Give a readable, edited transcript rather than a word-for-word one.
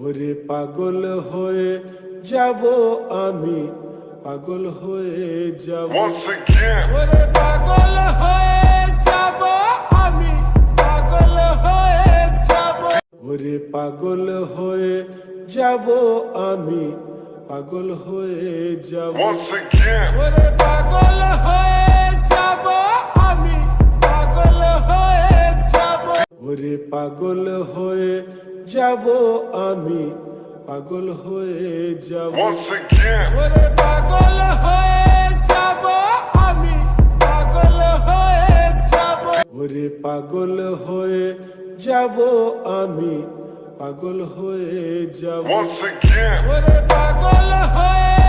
ওরে পাগল হয়ে যাব আমি, পাগল হয়ে যাব Once again, ওরে পাগল হয়ে যাব আমি, পাগল হয়ে যাব ওরে পাগল হয়ে যাব আমি, পাগল হয়ে যাব once again, ওরে পাগল হয়ে যাব আমি, পাগল হয়ে যাব ওরে পাগল হয়ে যাব আমি, পাগল হয়ে যাব once again, ওরে পাগল হয়ে যাব আমি, পাগল হয়ে যাব ওরে পাগল হয়ে যাব আমি, পাগল হয়ে যাব once again, ওরে পাগল হয়ে